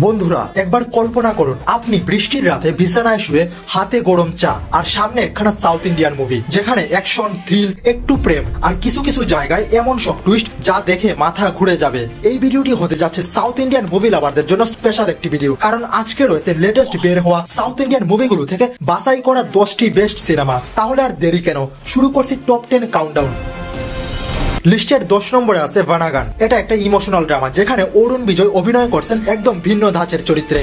বন্ধুরা একবার কল্পনা করুন আপনি বৃষ্টির রাতে বিছানায় শুয়ে হাতে গরম চা আর সামনে একখানা সাউথ ইন্ডিয়ান মুভি যেখানে অ্যাকশন থ্রিল একটু প্রেম আর কিছু কিছু জায়গায় এমন সব টুইস্ট যা দেখে মাথা ঘুরে যাবে। এই ভিডিওটি হতে যাচ্ছে সাউথ ইন্ডিয়ান মুভি লাভারদের জন্য স্পেশাল একটি ভিডিও, কারণ আজকে রয়েছে লেটেস্ট বের হওয়া সাউথ ইন্ডিয়ান মুভিগুলো থেকে বাছাই করা 10টি বেস্ট সিনেমা। তাহলে আর দেরি কেন, শুরু করছি টপ 10 কাউন্টডাউন। লিস্টের 10 নম্বরে আছে ভানাগান। এটা একটা ইমোশনাল ড্রামা যেখানে অরুণ বিজয় অভিনয় করছেন একদম ভিন্ন ধাঁচের চরিত্রে।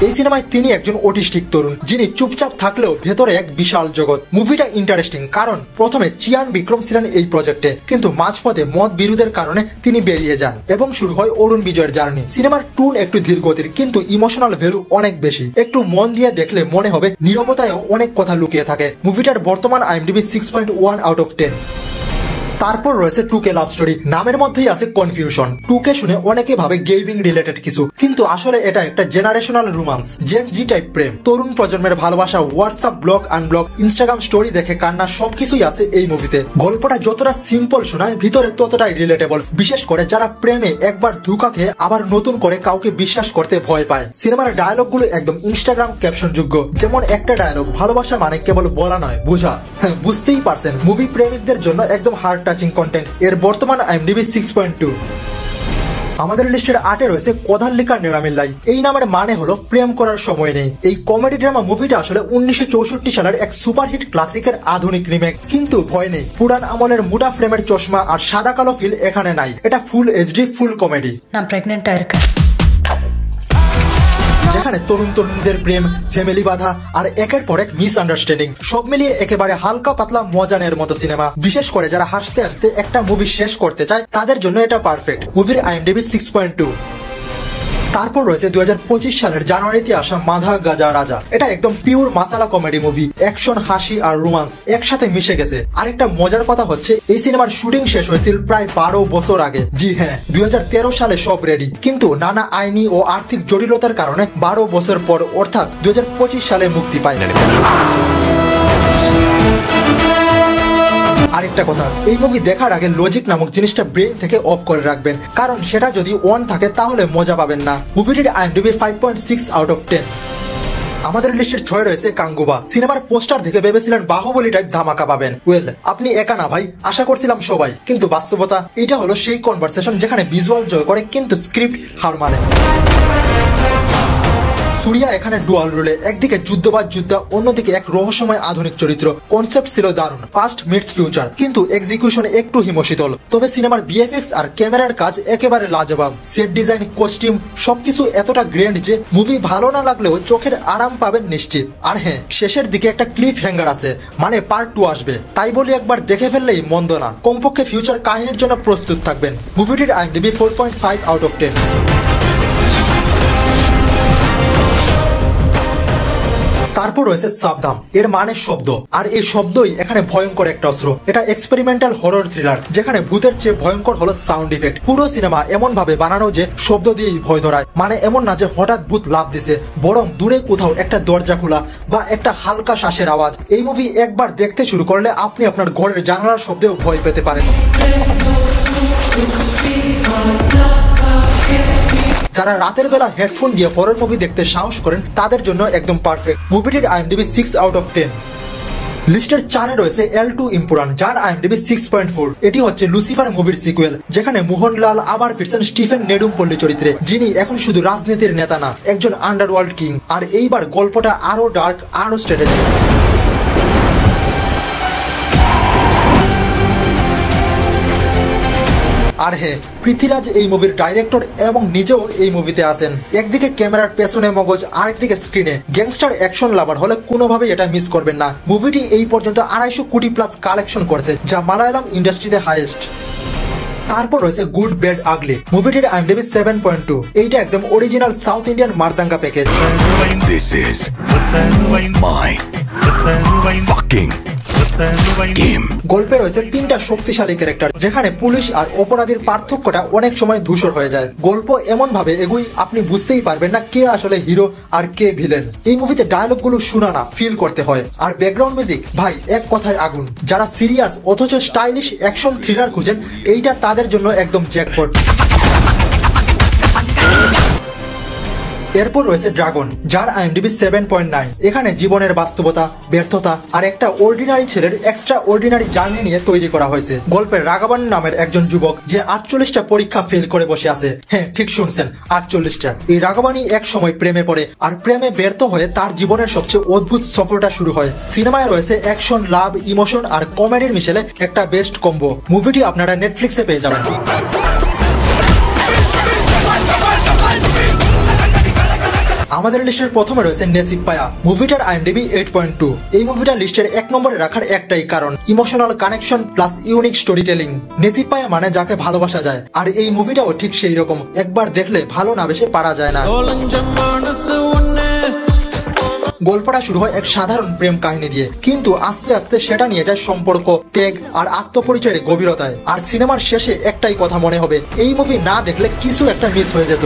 এই সিনেমায় তিনি একজন অটিস্টিক তরুণ যিনি চুপচাপ থাকলেও ভেতরে এক বিশাল জগৎ। মুভিটা ইন্টারেস্টিং কারণ প্রথমে চিয়ান বিক্রম ছিলেন এই প্রজেক্টে, কিন্তু মাঝপথে মত বিরোধের কারণে তিনি বেরিয়ে যান এবং শুরু হয় অরুণ বিজয়ের জার্নি। সিনেমার টুন একটু ধীর গতির কিন্তু ইমোশনাল ভ্যালু অনেক বেশি। একটু মন দিয়ে দেখলে মনে হবে নীরবতায়ও অনেক কথা লুকিয়ে থাকে। মুভিটার বর্তমান IMDb 6.1 আউট অফ 10। তারপর রয়েছে 2K লাভ স্টোরি। নামের মধ্যেই আছে কনফিউশন। 2K শুনে অনেকে ভাবে গেমিং রিলেটেড কিছু, কিন্তু আসলে এটা একটা generational romance, gen G type প্রেম, তরুণ প্রজন্মের ভালোবাসা, হোয়াটসঅ্যাপ ব্লগ আনব্লগ, ইনস্টাগ্রাম স্টোরি দেখে কান্না, সবকিছুই আছে এই মুভিতে। গল্পটা যতটা সিম্পল শোনায় ভিতরে ততটাই রিলেটেবল, বিশেষ করে যারা প্রেমে একবার ধোঁকা খেয়ে আবার নতুন করে কাউকে বিশ্বাস করতে ভয় পায়। সিনেমার ডায়লগ গুলো একদম ইনস্টাগ্রাম ক্যাপশন যোগ্য। যেমন একটা ডায়লগ, ভালোবাসা মানে কেবল বলা নয় বোঝা। হ্যাঁ, বুঝতেই পারছেন মুভি প্রেমিকদের জন্য একদম হার্ট টাচিং কন্টেন্ট। এর বর্তমান IMDb 6.2। আমাদের লিস্টের 8-এ রয়েছে কোধাল্লিকা নেরামিল্লাই। এই নামের মানে হলো প্রেম করার সময় নেই। এই কমেডি ড্রামা মুভিটা আসলে 1964 সালের এক সুপারহিট ক্লাসিকের আধুনিক রিমেক। কিন্তু ভয় নেই, পুরান আমলের মুডা ফ্রেমের চশমা আর সাদা কালো ফিল এখানে নাই। এটা ফুল HD ফুল কমেডি। না প্রেগনেন্ট যেখানে তরুণ তরুণীদের প্রেম, ফ্যামিলি বাধা আর একের পর এক মিসআন্ডারস্ট্যান্ডিং সব মিলিয়ে একেবারে হালকা পাতলা মজানের মতো সিনেমা। বিশেষ করে যারা হাসতে হাসতে একটা মুভি শেষ করতে চায় তাদের জন্য এটা পারফেক্ট। মুভির IMDb 6.2। তারপর রয়েছে 2025 সালের জানুয়ারিতে আসা মাধা গাজা রাজা। এটা একদম পিওর মাসালা কমেডি মুভি। অ্যাকশন, হাসি আর রোমান্স একসাথে মিশে গেছে। আরেকটা মজার কথা হচ্ছে এই সিনেমার শুটিং শেষ হয়েছিল প্রায় 12 বছর আগে। জি হ্যাঁ, 2013 সালে সব রেডি, কিন্তু নানা আইনি ও আর্থিক জটিলতার কারণে 12 বছর পর অর্থাৎ 2025 সালে মুক্তি পায়। আরেকটা কথা, এই মুভি দেখার আগে লজিক নামক জিনিসটা ব্রেন থেকে অফ করে রাখবেন, কারণ সেটা যদি অন থাকে তাহলে মজা পাবেন না। মুভিটির IMDb 5.6 আউট অফ 10। আমাদের লিস্টের 6 রয়েছে কাঙ্গুবা। সিনেমার পোস্টার দেখে ভেবেছিলেন বাহুবলী টাইপ ধামাকা পাবেন। ওয়েল, আপনি একা না ভাই, আশা করছিলাম সবাই। কিন্তু বাস্তবতা এটা হলো সেই কনভারসেশন যেখানে ভিজুয়াল জয় করে কিন্তু স্ক্রিপ্ট হার মানে। সুরিয়া এখানে ডুয়াল রোলে, একদিকে যুদ্ধবাজ যোদ্ধা, অন্যদিকে এক রহস্যময় আধুনিক চরিত্র। কনসেপ্ট ছিল দারুণ, পাস্ট মিটস ফিউচার, কিন্তু এক্সিকিউশন একটু হিমশীতল। তবে সিনেমার VFX আর ক্যামেরার কাজ একেবারে লাজবাব। সেট ডিজাইন, কস্টিউম সবকিছু এতটা গ্র্যান্ড যে মুভি ভালো না লাগলেও চোখের আরাম পাবেন নিশ্চিত। আর হ্যাঁ, শেষের দিকে একটা ক্লিফ হ্যাঙ্গার আছে, মানে পার্ট 2 আসবে। তাই বলি একবার দেখে ফেললেই মন্দ না, কমপক্ষে ফিউচার কাহিনীর জন্য প্রস্তুত থাকবেন। মুভিটির IMDb 4.5 আউট অফ 10। তারপর রয়েছে সাবধান। এর মানে শব্দ, আর এই শব্দই এখানে ভয়ঙ্কর একটা অস্ত্র। এটা এক্সপেরিমেন্টাল হরর থ্রিলার যেখানে ভূতের চেয়ে ভয়ঙ্কর হলো সাউন্ড ইফেক্ট। পুরো সিনেমা এমন ভাবে বানানো যে শব্দ দিয়েই ভয় ধরায়। মানে এমন না যে হঠাৎ ভূত লাফ দিছে, বরং দূরে কোথাও একটা দরজা খোলা বা একটা হালকা শ্বাসের আওয়াজ। এই মুভি একবার দেখতে শুরু করলে আপনি আপনার ঘরের জানালার শব্দেও ভয় পেতে পারেন। যারা রাতের বেলা হেডফোন দিয়ে হরর মুভি দেখতে সাহস করেন তাদের জন্য একদম পারফেক্ট। মুভিটির IMDb 6 out of 10। লিস্টের 4-এ রয়েছে L2 ইম্পুরান, যার IMDb 6.4। এটি হচ্ছে লুসিফার মুভির সিকুয়েল, যেখানে মোহনলাল আবার ফিরছেন স্টিফেন নেডুমপল্লী চরিত্রে, যিনি এখন শুধু রাজনীতির নেতা না, একজন আন্ডারওয়ার্ল্ড কিং। আর এইবার গল্পটা আরো ডার্ক, আরো স্ট্র্যাটেজি। আর হ্যাঁ, পৃথ্বীরাজ এই মুভির ডাইরেক্টর এবং নিজেও এই মুভিতে আছেন। একদিকে ক্যামেরার পেছনে মগজ, আরেকদিকে স্ক্রিনে গ্যাংস্টার অ্যাকশন লাভার হলে কোনোভাবেই এটা মিস করবেন না। মুভিটি এই পর্যন্ত 250 কোটি প্লাস কালেকশন করেছে, যা মালায়ালাম ইন্ডাস্ট্রিতে হাইয়েস্ট। তারপর রয়েছে গুড ব্যাড আগলি। মুভিটির IMDb 7.2। এইটা একদম অরিজিনাল সাউথ ইন্ডিয়ান মারদাঙ্গা প্যাকেজ। গল্পে রয়েছে তিনটা শক্তিশালী ক্যারেক্টার, যেখানে পুলিশ আর অপরাধীর পার্থক্যটা অনেক সময় ধূসর হয়ে যায়। গল্প এমন ভাবে এগুই আপনি বুঝতেই পারবেন না কে আসলে হিরো আর কে ভিলেন। এই মুভিতে ডায়লগ গুলো শোনা না, ফিল করতে হয়। আর ব্যাকগ্রাউন্ড মিউজিক ভাই এক কথায় আগুন। যারা সিরিয়াস অথচ স্টাইলিশ অ্যাকশন থ্রিলার খুঁজেন, এইটা তাদের জন্য একদম জ্যাকপট। এরপর রয়েছে ড্রাগন, যার IMDb 7.9। এখানে জীবনের বাস্তবতা, ব্যর্থতা আর একটা অর্ডিনারি ছেলের এক্সট্রা অর্ডিনারি জার্নি নিয়ে তৈরি করা হয়েছে। গল্পের রাঘবান নামের একজন যুবক যে 48টা পরীক্ষা ফেল করে বসে আছে। হ্যাঁ, ঠিক শুনছেন, 48টা। এই রাঘবানই এক সময় প্রেমে পড়ে, আর প্রেমে ব্যর্থ হয়ে তার জীবনের সবচেয়ে অদ্ভুত সফরটা শুরু হয়। সিনেমায় রয়েছে অ্যাকশন, লাভ, ইমোশন আর কমেডির মিশেলে একটা বেস্ট কম্বো। মুভিটি আপনারা নেটফ্লিক্সে পেয়ে যাবেন। আমাদের লিস্টের প্রথমে রয়েছে নেসিপায়া। মুভিটার IMDb 8.2। এই মুভিটা লিস্টের 1 নম্বরে রাখার একটাই কারণ, emotional connection plus unique story telling. নেসিপায়া মানে যাকে ভালোবাসা যায়, আর এই মুভিটাও ঠিক সেই রকম। একবার দেখলে ভালো না বেশি পারা যায় না। গল্পটা শুরু হয় এক সাধারণ প্রেম কাহিনী দিয়ে, কিন্তু আস্তে আস্তে সেটা নিয়ে যায় সম্পর্ক, ত্যাগ আর আত্মপরিচয়ের গভীরতায়। আর সিনেমার শেষে একটাই কথা মনে হবে, এই মুভি না দেখলে কিছু একটা মিস হয়ে যেত।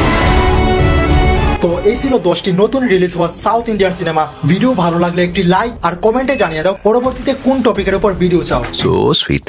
তো এই ছিল 10টি নতুন রিলিজ হওয়া সাউথ ইন্ডিয়ান সিনেমা। ভিডিও ভালো লাগলে একটি লাইক আর কমেন্টে জানিয়ে দাও পরবর্তীতে কোন টপিকের উপর ভিডিও চাও। So sweet.